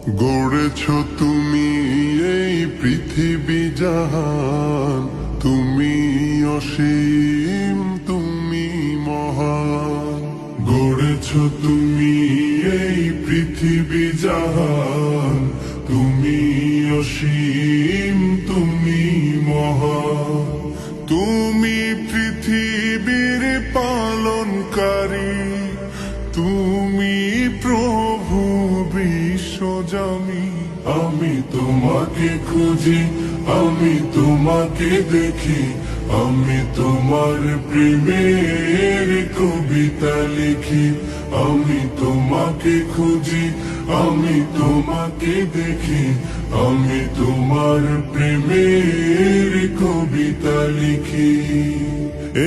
গড়েছ তুমি এই পৃথিবী জাহান, তুমি অসীম, তুমি মহান। গড়েছ তুমি এই পৃথিবী জাহান, তুমি অসীম, তুমি মহান। তুমি পৃথিবীর পালনকারী, তুমি প্রভু বিশ্বজামি। আমি তোমাকে খুঁজি, আমি তোমাকে দেখি, আমি তোমার প্রেমের কবিতা লিখি। আমি তোমাকে খুঁজি, আমি তোমাকে দেখি, আমি তোমার প্রেমের কবিতা লিখি।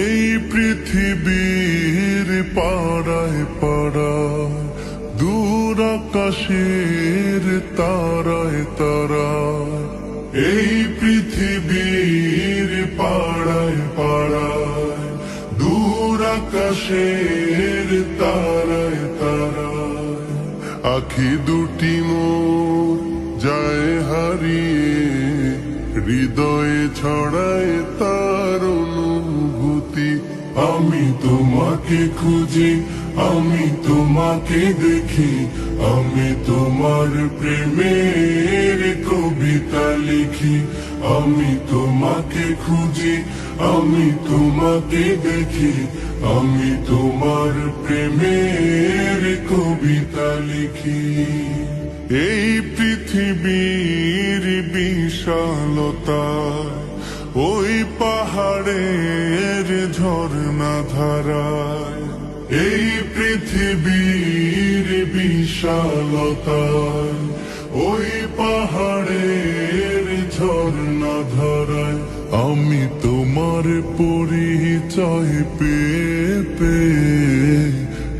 এই পৃথিবীর পাড়ায় পাড়ায়, দূর আকাশের তারায় তারায়, এই পৃথিবীর পাড়ায় পাড়ায়, দূর আকাশের তারায় তারায়, আখি দুটি মোর যায় হারিয়ে, হৃদয়ে ছড়ায় তার অনুভূতি। আমি তোমাকে খুঁজি, আমি তোমাকে দেখি, আমি তোমার প্রেমের কবিতা লিখি। আমি তোমাকে খুঁজি, আমি তোমাকে দেখি, আমি তোমার প্রেমের কবিতা লিখি। এই পৃথিবীর বিশালতায়, ওই পাহাড়ের ঝর্ণা ধারায়, এই পৃথিবীর বিশালতায়, ওই পাহাড়ের ঝর্ণা ধারায়, আমি তোমার পরিচয় পেয়ে পেয়ে,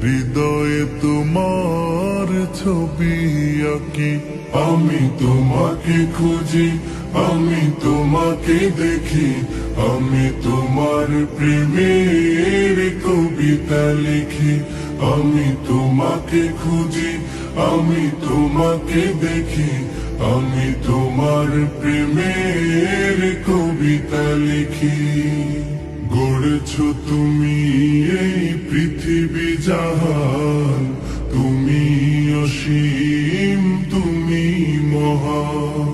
হৃদয়ে তোমার ছবি আঁকি। আমি তোমাকে খুঁজি, আমি তোমাকে দেখি, আমি তোমার প্রেমের কবিতা লিখি। আমি তোমাকে খুঁজি, আমি তোমাকে দেখি, আমি তোমার প্রেমের কবিতা লিখি। গড়েছ তুমি এই পৃথিবী জাহান, তুমি অসীম, তুমি মহান।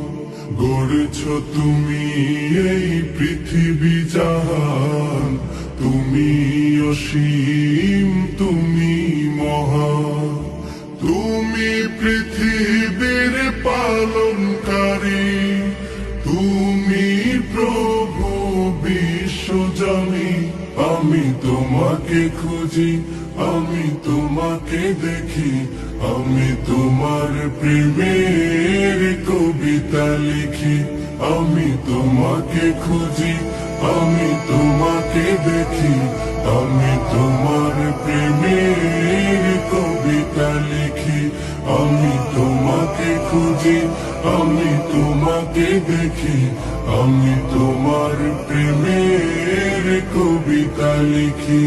গড়েছ তুমি এই পৃথিবী জাহান, তুমি অসীম, তুমি মহান। তুমি পৃথিবীর পালনকারী, তুমি প্রভু বিশ্বজামি। আমি তোমাকে খুঁজি, আমি তোমাকে দেখি, আমি তোমার প্রেমের কবিতা লিখি। আমি তোমাকে খুঁজি, আমি তোমাকে দেখি, আমি তোমার প্রেমের কবিতা লিখি। আমি তোমাকে খুঁজি, আমি তোমাকে দেখি, আমি তোমার প্রেমের কবিতা লিখি।